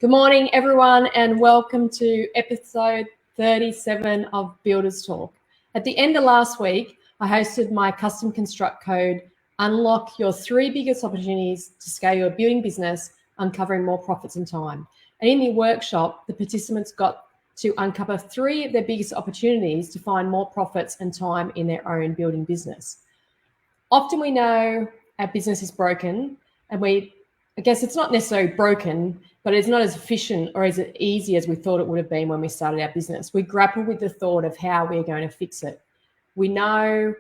Good morning, everyone, and welcome to episode 37 of Builders Talk. At the end of last week, I hosted my custom construct code, Unlock Your 3 Biggest Opportunities to Scale Your Building Business, Uncovering More Profits and Time. And in the workshop, the participants got to uncover 3 of their biggest opportunities to find more profits and time in their own building business. Often we know our business is broken, and I guess it's not necessarily broken, but it's not as efficient or as easy as we thought it would have been when we started our business. We grapple with the thought of how we're going to fix it. We know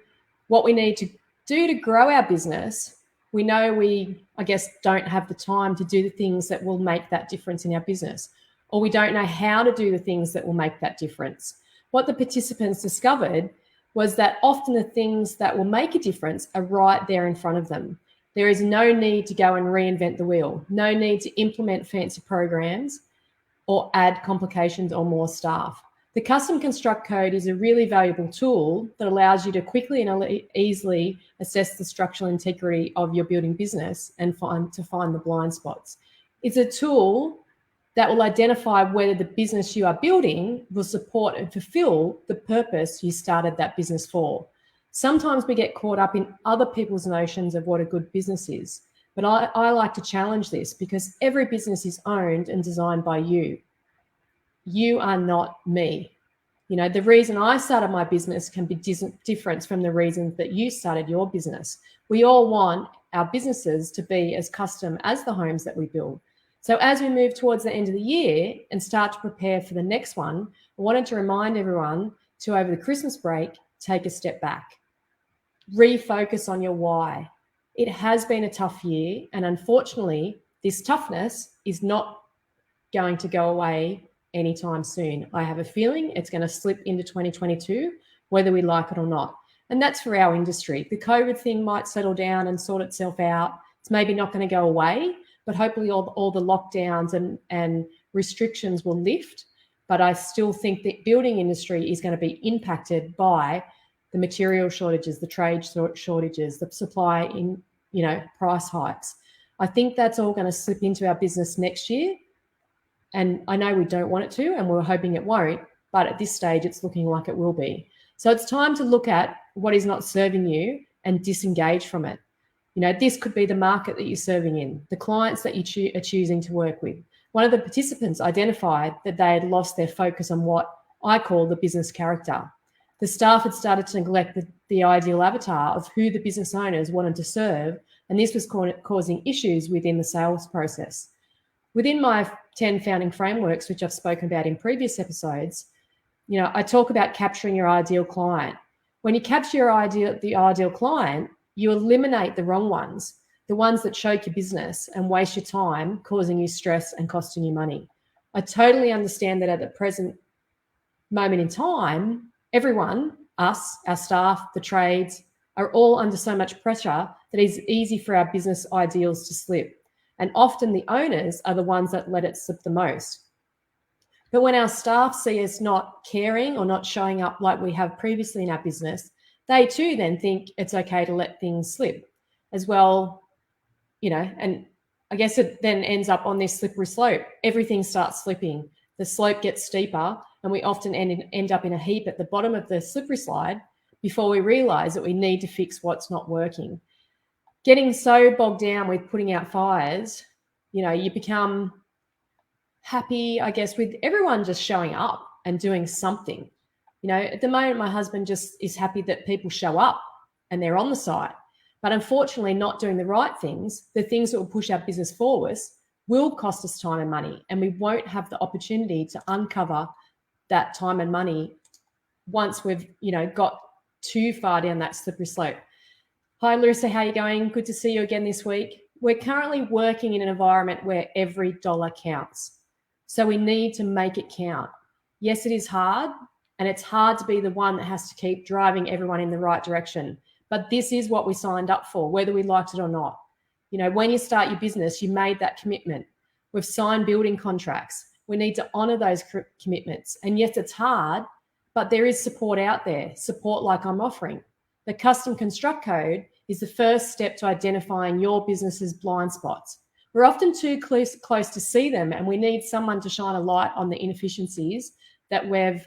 what we need to do to grow our business. We know we, don't have the time to do the things that will make that difference in our business, or we don't know how to do the things that will make that difference. What the participants discovered was that often the things that will make a difference are right there in front of them. There is no need to go and reinvent the wheel, no need to implement fancy programs or add complications or more staff. The custom construct code is a really valuable tool that allows you to quickly and easily assess the structural integrity of your building business and find the blind spots. It's a tool that will identify whether the business you are building will support and fulfill the purpose you started that business for. Sometimes we get caught up in other people's notions of what a good business is, but I like to challenge this because every business is owned and designed by you. You are not me. The reason I started my business can be different from the reasons that you started your business. We all want our businesses to be as custom as the homes that we build. So as we move towards the end of the year and start to prepare for the next one, I wanted to remind everyone to, over the Christmas break, take a step back. Refocus on your why. It has been a tough year, and unfortunately, this toughness is not going to go away anytime soon. I have a feeling it's going to slip into 2022, whether we like it or not. And that's for our industry. The COVID thing might settle down and sort itself out. It's maybe not going to go away, but hopefully all the lockdowns and restrictions will lift. But I still think the building industry is going to be impacted by the material shortages, the trade shortages, the supply in, price hikes. I think that's all going to slip into our business next year. And I know we don't want it to, and we're hoping it won't, but at this stage, it's looking like it will be. So it's time to look at what is not serving you and disengage from it. This could be the market that you're serving in, the clients that you are choosing to work with. One of the participants identified that they had lost their focus on what I call the business character. The staff had started to neglect the ideal avatar of who the business owners wanted to serve, and this was causing issues within the sales process. Within my 10 founding frameworks, which I've spoken about in previous episodes, I talk about capturing your ideal client. When you capture the ideal client, you eliminate the wrong ones, the ones that choke your business and waste your time, causing you stress and costing you money. I totally understand that at the present moment in time, everyone, us, our staff, the trades, are all under so much pressure that it's easy for our business ideals to slip. And often the owners are the ones that let it slip the most. But when our staff see us not caring or not showing up like we have previously in our business, they too then think it's okay to let things slip as well, and I guess it then ends up on this slippery slope. Everything starts slipping. The slope gets steeper, and we often end up in a heap at the bottom of the slippery slide before we realize that we need to fix what's not working. Getting so bogged down with putting out fires, you become happy, with everyone just showing up and doing something. At the moment, my husband just is happy that people show up and they're on the site. But unfortunately, not doing the right things, the things that will push our business forward, will cost us time and money. And we won't have the opportunity to uncover that time and money once we've, got too far down that slippery slope. Hi, Larissa, how are you going? Good to see you again this week. We're currently working in an environment where every dollar counts. So we need to make it count. Yes, it is hard, and it's hard to be the one that has to keep driving everyone in the right direction. But this is what we signed up for, whether we liked it or not. When you start your business, you made that commitment. We've signed building contracts. We need to honor those commitments. And yes, it's hard, but there is support out there, support like I'm offering. The custom construct code is the first step to identifying your business's blind spots. We're often too close to see them, and we need someone to shine a light on the inefficiencies that we've,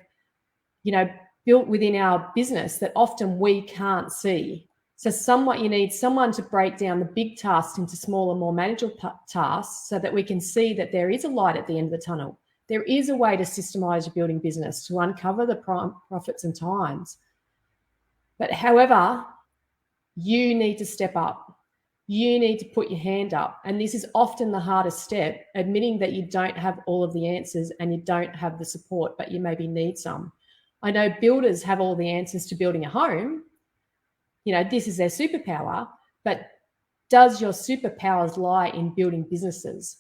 built within our business that often we can't see. So you need someone to break down the big tasks into smaller, more manageable tasks so that we can see that there is a light at the end of the tunnel. There is a way to systemize your building business to uncover the profits and times. But however, you need to step up. You need to put your hand up. And this is often the hardest step, admitting that you don't have all of the answers and you don't have the support, but you maybe need some. I know builders have all the answers to building a home. This is their superpower, but does your superpowers lie in building businesses?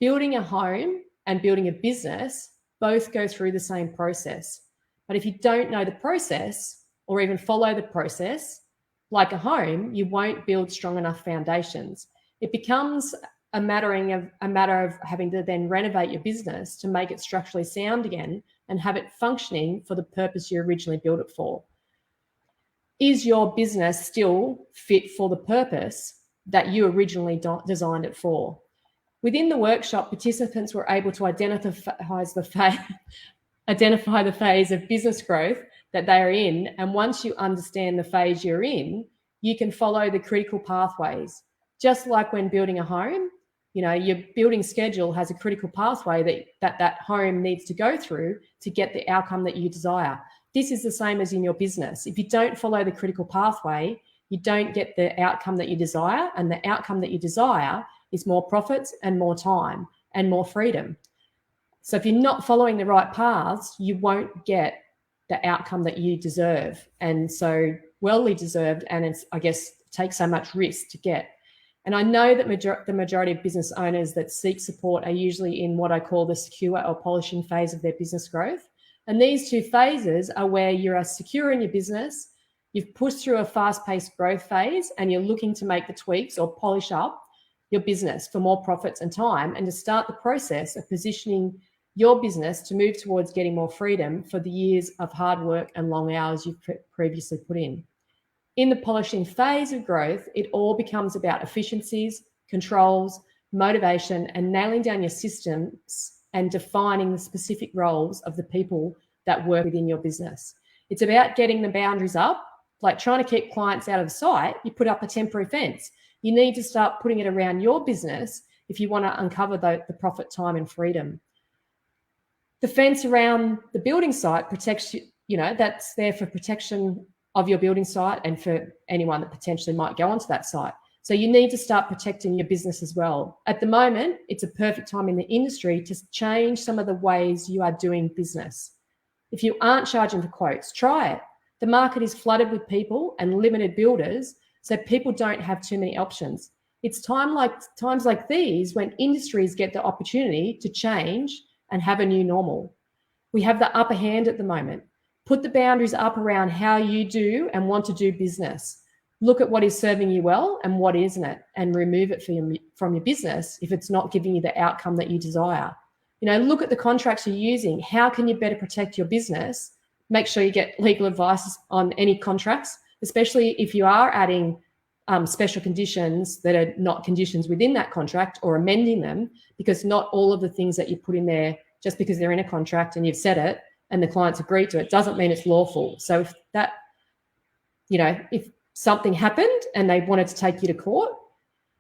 Building a home and building a business both go through the same process. But if you don't know the process or even follow the process, like a home, you won't build strong enough foundations. It becomes a matter of having to then renovate your business to make it structurally sound again and have it functioning for the purpose you originally built it for. Is your business still fit for the purpose that you originally designed it for? Within the workshop, participants were able to identify the phase of business growth that they are in. And once you understand the phase you're in, you can follow the critical pathways. Just like when building a home, your building schedule has a critical pathway that home needs to go through to get the outcome that you desire. This is the same as in your business. If you don't follow the critical pathway, you don't get the outcome that you desire. And the outcome that you desire is more profits and more time and more freedom. So if you're not following the right paths, you won't get the outcome that you deserve. And so wellly deserved, and it's, takes so much risk to get. And I know that the majority of business owners that seek support are usually in what I call the secure or polishing phase of their business growth. And these two phases are where you are secure in your business, you've pushed through a fast-paced growth phase, and you're looking to make the tweaks or polish up your business for more profits and time, and to start the process of positioning your business to move towards getting more freedom for the years of hard work and long hours you've previously put in. In the polishing phase of growth, it all becomes about efficiencies, controls, motivation, and nailing down your systems and defining the specific roles of the people that work within your business. It's about getting the boundaries up, like trying to keep clients out of sight. You put up a temporary fence. You need to start putting it around your business if you want to uncover the profit, time, and freedom. The fence around the building site protects you, that's there for protection of your building site and for anyone that potentially might go onto that site. So you need to start protecting your business as well. At the moment, it's a perfect time in the industry to change some of the ways you are doing business. If you aren't charging for quotes, try it. The market is flooded with people and limited builders, so people don't have too many options. It's times like these when industries get the opportunity to change and have a new normal. We have the upper hand at the moment. Put the boundaries up around how you do and want to do business. Look at what is serving you well and what isn't it, and remove it from your business if it's not giving you the outcome that you desire. Look at the contracts you're using. How can you better protect your business? Make sure you get legal advice on any contracts, especially if you are adding special conditions that are not conditions within that contract, or amending them, because not all of the things that you put in there, just because they're in a contract and you've said it and the clients agreed to it, doesn't mean it's lawful. So if something happened and they wanted to take you to court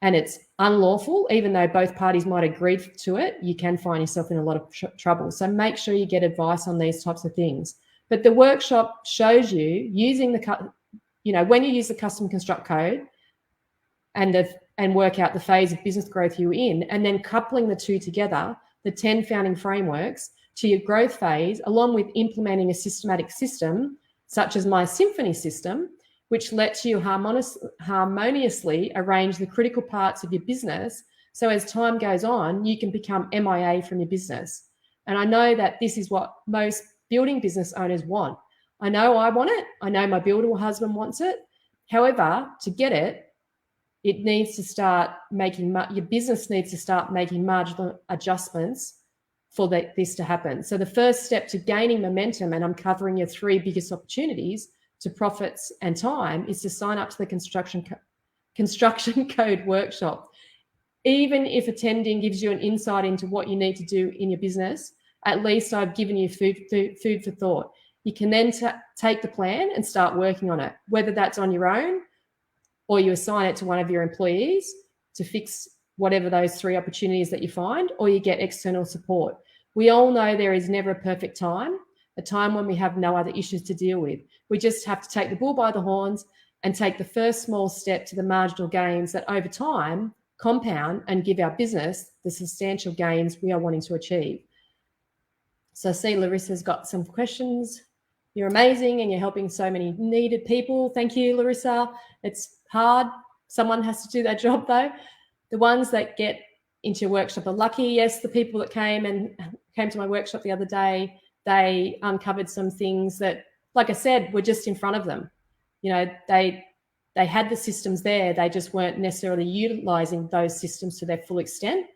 and it's unlawful, even though both parties might agree to it, you can find yourself in a lot of trouble. So make sure you get advice on these types of things. But the workshop shows you using when you use the custom construct code and work out the phase of business growth you're in, and then coupling the two together, the 10 founding frameworks, to your growth phase, along with implementing a systematic system, such as my Symphony system, which lets you harmoniously arrange the critical parts of your business. So as time goes on, you can become MIA from your business. And I know that this is what most building business owners want. I know I want it. I know my builder husband wants it. However, to get it, your business needs to start making marginal adjustments for this to happen. So the first step to gaining momentum and uncovering your 3 biggest opportunities to profits and time is to sign up to the construction code workshop. even if attending gives you an insight into what you need to do in your business, at least I've given you food for thought. You can then take the plan and start working on it, whether that's on your own or you assign it to one of your employees to fix whatever those 3 opportunities that you find, or you get external support. We all know there is never a perfect time, a time when we have no other issues to deal with. We just have to take the bull by the horns and take the first small step to the marginal gains that over time compound and give our business the substantial gains we are wanting to achieve. So I see Larissa's got some questions. You're amazing and you're helping so many needed people. Thank you, Larissa. It's hard. Someone has to do that job though. The ones that get into your workshop are lucky. Yes, the people that came to my workshop the other day, they uncovered some things that, like I said, were just in front of them. You know, they had the systems there. They just weren't necessarily utilizing those systems to their full extent.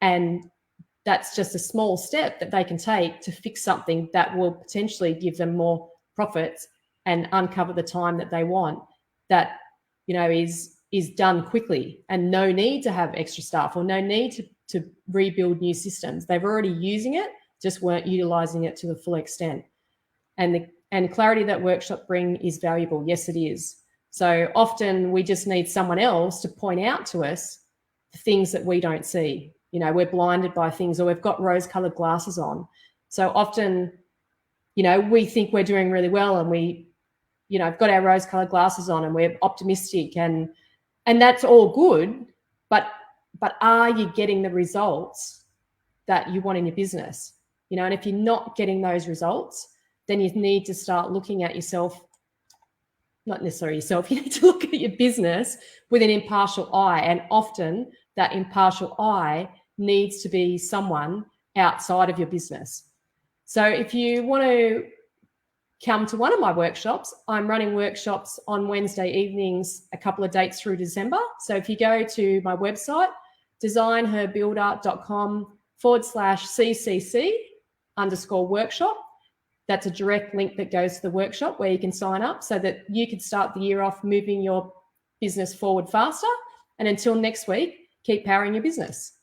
And that's just a small step that they can take to fix something that will potentially give them more profits and uncover the time that they want, that, you know, is done quickly, and no need to have extra staff or no need to rebuild new systems. They've already using it, just weren't utilizing it to the full extent. And the clarity that workshop bring is valuable. Yes, it is. So often we just need someone else to point out to us the things that we don't see. You know, we're blinded by things, or we've got rose-colored glasses on. So often, you know, we think we're doing really well, and we, you know, got our rose-colored glasses on and we're optimistic, and that's all good, but are you getting the results that you want in your business? You know, and if you're not getting those results, then you need to start looking at yourself, not necessarily yourself, you need to look at your business with an impartial eye. And often that impartial eye needs to be someone outside of your business. So if you want to come to one of my workshops, I'm running workshops on Wednesday evenings, a couple of dates through December. So if you go to my website, designherbuilder.com/CCC_workshop, that's a direct link that goes to the workshop where you can sign up so that you can start the year off moving your business forward faster. And until next week, keep powering your business.